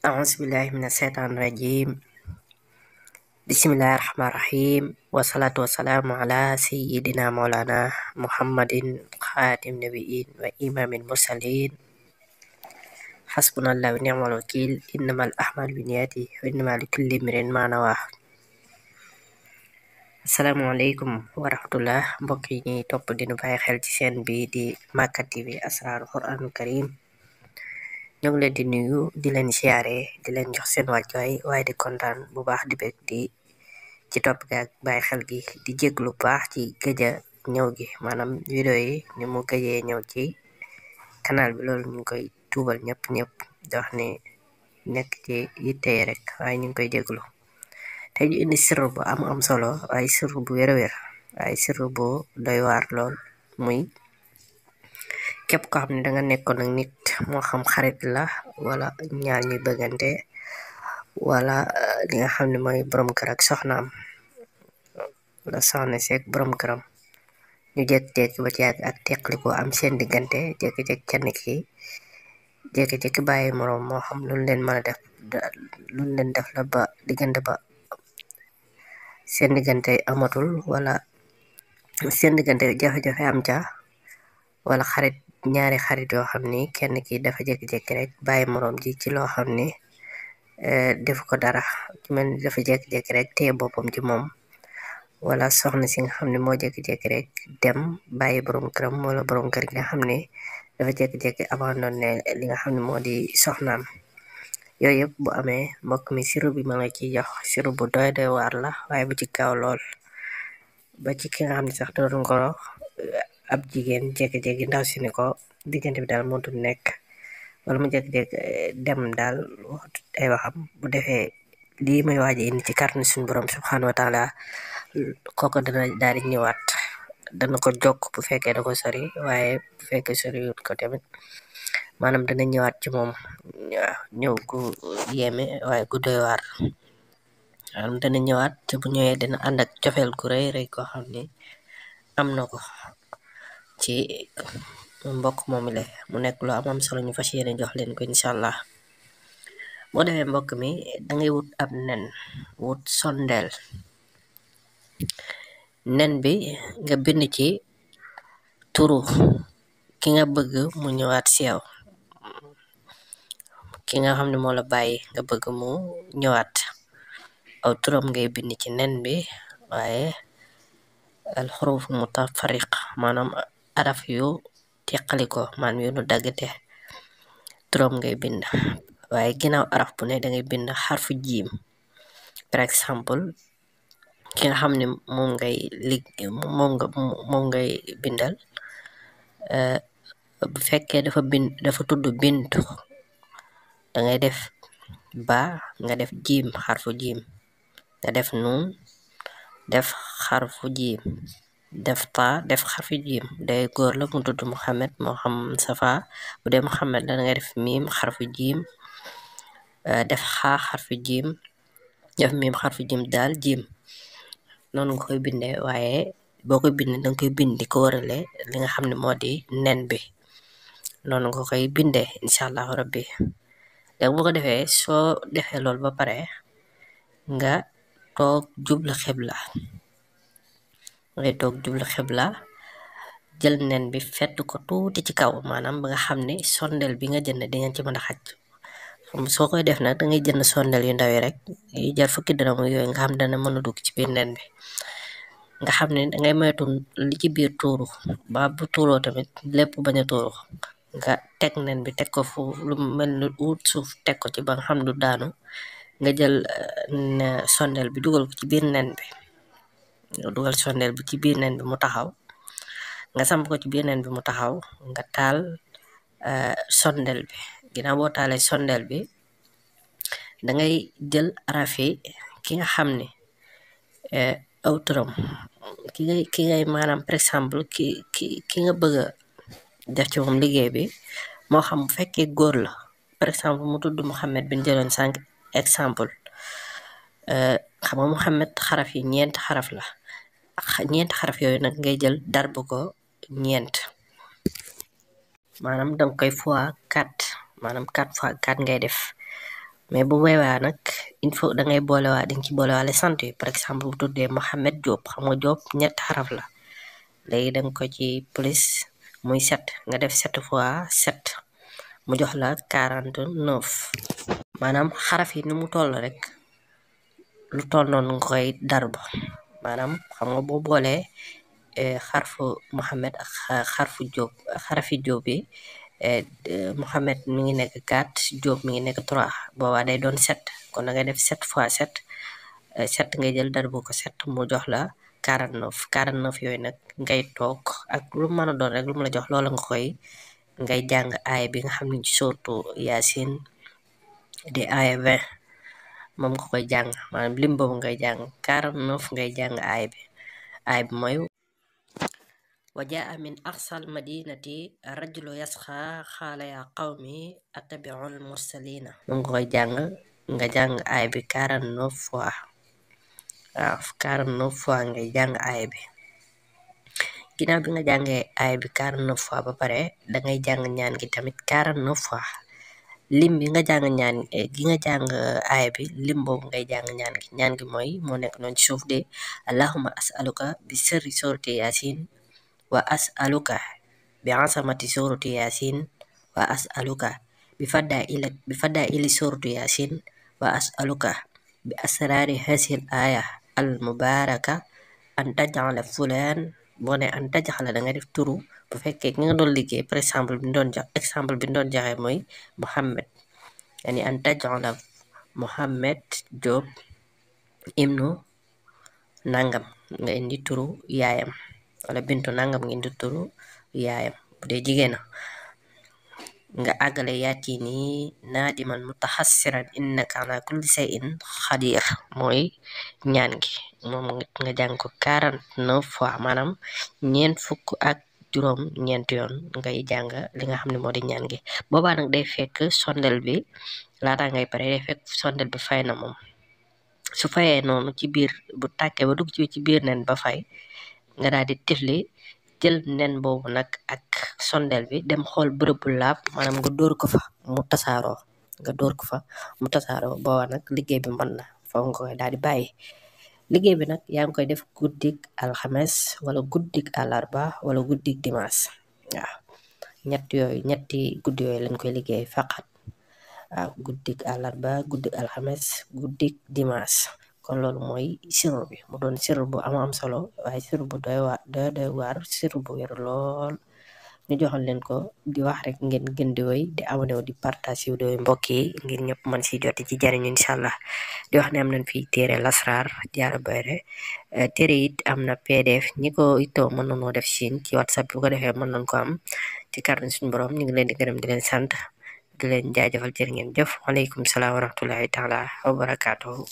أعوذ بالله من الشيطان الرجيم. بسم الله الرحمن الرحيم، والصلاة والسلام على سيدنا مولانا محمد خاتم النبيين وإمام المرسلين. حسبنا الله ونعم الوكيل. إنما الأعمال بالنيات وإنما لكل امرئ ما نوى. asalaamaaleykum wa rahmatullah, mbokk yi ñuy topp dinu bàyyi xel ci seen bi di Makka TV Asrarul Quranul Karim. ñoo ngi leen di nuyu di leen siyaare di leen jox seen wàccuwaay waaye di kontaan bu baax di bég di ci topp gi ak bàyyi xel gi di jéglu bu baax ci gëja ñëw gi, maanaam vidéo yi ni mu gëjee ñëw ci canal bi. loolu ñu ngi koy tuubal ñëpp di wax ni nekk ci yitte yi rek, waaye ñu ngi koy jéglu. tey ñu indi sirru bu am solo, waaye sirru bu wér-wér, waaye sirru bu doy waar lool. muy képp ko xam ne danga nekkoon ak nit, moo xam xarit la wala ñaar ñuy bëggante, wala li nga xam ne mooy borom kër ak soxnaam, wala soxna seeg borom këram, ñu jékki-jékki ba ci yàgg ak teqli ko am seen diggante. jékki-jékki kenn ki jékki-jékki bàyyi moroom, moo xam lu leen mën a def lu leen def la ba diggante ba seen diggante amatul, wala seen diggante jafe-jafe am ca, wala ñaari xarit yoo xam ni kenn ki dafa jékki-jékki rek bàyyi moroom ji ci loo xam ni def ko dara, ci mel ni dafa jékki-jékki rek téye boppam ci moom, wala soxna si nga xam ne moo jékki-jékki rek dem bàyyi borom këram, wala borom kër gi nga xam ne dafa jékki-jékki abandonné li nga xam ne moo di soxnaam. yooyu yëpp bu amee, mbokk mi sirru bi ma nga ciy jox sirru bu doy waar la, waaye bu ci kaw lool, ba ci ki nga xam ne sax doon ko ab jigéen jékki-jékki ndaw si ni ko diggante bi daal mënatul nekk, wala mu jékki-jékki dem daal waxtu ay waxam. bu defee lii may waaje indi ci kàttanu suñu borom subhanahu wa taala, kooku dana daal di ñëwaat, dana ko jokk bu fekkee da ko sori, waaye bu fekkee soriwut ko tamit maanaam dana ñëwaat ci moom. waaw, ñëw gu yéeme waaye gu doy waar, maanaam dana ñëwaat te bu ñëwee dina ànd ak cofeel gu rëy rëy koo xam ni am na ko ci mbokk moomu la. mu nekk lu am solo, ñu fas yéene jox leen ko incha allah. boo defee mbokk mi dangay wut ab nen, wut sondeel. nen bi nga bind ci turu ki nga bëgg mu ñëwaat si yow, ki nga xam ne moo la bàyyi nga bëgg mu ñëwaat, aw turam ngay bind ci nen bi, waaye al xuruf mutafariq, maanaam araf yu teqaliko, maanaam yu nu daggate, turam ngay bind. waaye ginnaaw araf bu ne dangay bind xarfu jiim. par exemple ki nga xam ne moom ngay bindal, bu fekkee dafa tudd bintu, dangay def ba, nga def jiim, xarfu jiim, nga def nuun, def xarfu jiim, def ta, def xarfu jiim. day góor la mu tudd Muhammad, moo xam Safa. bu dee Muhammad la dangay def miim xarfu jiim, def xaa xarfu jiim, def miim xarfu jiim, daal jiim. noonu nga koy bindee, waaye boo koy bindee danga koy bind di ko warale li nga xam ne moo di nen bi. noonu nga koy bindee incha allahu rabbi. léegi bu ko defee, soo defee loolu ba pare, nga toog jublu xibla. ngay toog jublu xibla, jël nen bi fett ko tuuti ci kaw, maanaam ba nga xam ne sondeel bi nga jënd di ngeen ci mën a xaj. soo koy def nag dangay jënd sondeel yu ndaw yi rek, yu jar fukki dërëm yooyu, nga xam dana mën a dugg ci biir nen bi. nga xam ne dangay moytu li ci biir tuuru, ba bu tuuroo tamit lépp bañ a tuuru. nga teg nen bi, teg ko fu lu mel ni wut suuf, teg ko ci ba nga xam du daanu. nga jël sondeel bi dugal ko ci biir nen bi, dugal sondeel bi ci biir nen bi mu taxaw, nga samp ko ci biir nen bi mu taxaw. nga taal sondeel bi. ginnaaw boo taalee sondeel bi, dangay jël araf yi ki nga xam ne aw turam, ki ngay maanaam par exemple ki nga bëgg a def ci moom liggéey bi, moo xam bu fekkee góor la, par exemple mu tudd Muhammad bin jëloon sànq exemple. xam nga Muhammad xaraf yi 4 xaraf la, 4 xaraf yooyu nag ngay jël darbu ko 4, maanaam danga koy fois 4, maanaam 4 fois 4 ngay def, mais bu boobaa nag il faut da ngay boolewaat dañ ci boolewaale sant yi par exemple bu tuddee Mohamed Diop xam nga Diop ñett xaraf la léegi danga ko ci plus muy 7 nga def 7 fois 7 mu jox la 49 maanaam xaraf yi ni mu toll rek lu toll noonu nga koy darb maanaam xam nga boo boolee xarfu Mohamed ak xarafi Diop yi Mohamed mi ngi nekk 4 Diop mi ngi nekk 3 boobaa day doon 7 kon da ngay def 7 fois 7 7 ngay jël darbu ko 7 mu jox la 49 yooyu nag ngay toog ak lu mën a doon rek lu mu la jox loola nga koy ngay jàng aaya bi nga xam ne ci sourate Yaasin di aaya 20 moom nga koy jàng maanaam lim boobu ngay jàng 49 ngay jàng aaya bi mooy وجاء من أقصى المدينة رجل يسخى قال يا قوم أتبعوا المرسلين moom nga koy jàng nga jàng aaya bi 49 fois waaw 49 fois ngay jàng aaya bi ginnaaw bi nga jàngee aaya bi 49 fois ba pare dangay jàng ñaan gi tamit 49 fois lim bi nga jàng ñaan gi nga jàng aaya bi lim boobu ngay jàng ñaan gi mooy moo nekk noonu ci suuf de allahumma as'aluka bi sirri surati yasin wa as'aluka bi asamati surati yasin wa as'aluka bi fadaili surati yasin wa as'aluka bi asrari hasil aya al mubaraka an taj'ala fulan boo ne an taj'ala da nga def turu bu fekkee ki nga doon liggéey par exemple bi ñu doon joxe mooy Mohamed yani an taj'ala Mohamed Diop ibnu nangam nga indi turu yaayam wala bintu nangam nga indi turu yaayam bu dee jigéena nga àggale yaati ni naadiman mutahassiran innaka ala kulli shay'in xadir mooy ñaan gi moom nga jàng ko 49 fois maanaam fukk ak juróom ñeenti yoon ngay jàng li nga xam ne moo di ñaan gi boobaa nag day fekk sondel bi laata ngay pare day fekk sondel bi fay na moom su fayee noonu ci biir bu tàkkee ba dugg ci biir nen ba fay nga daal di tifli jël nen boobu nag ak sondel bi dem xool bërëb bu laab maanaam nga dóor ko fa mu tasaaroo booba nag liggéey bi mën na foofu nga koy daal di bàyyi liggéey bi nag yaa ngi koy def guddik alxames wala guddik àllarba wala guddik dimanche waaw ñetti guddi yooyu lañ koy liggéey faqat waaw guddik àllarba guddik alxames guddik dimanche kon loolu mooy sirru bi mu doon sirru bu am solo waaye sirru bu doy waar sirru bu wér lool ñu joxal leen ko di wax rek ngeen gën di woy di abonné wu di partage vidéo yi mbokk yi ngir ñëpp mën si joti ci jariñu incha allah di wax ne am nañ fi téere lasrar Diarra Bayero téere it am na pdf ñi ko ittoo mën nañoo def siin ci whatsapp bi bu ko defee mën nañ ko am ci kàddu suñu borom ñu ngi leen di gërëm di leen sant di leen jaajëfal jërë ngeen jëf waaleykum salaam wa rahmatullahi taala wa barakaatuhu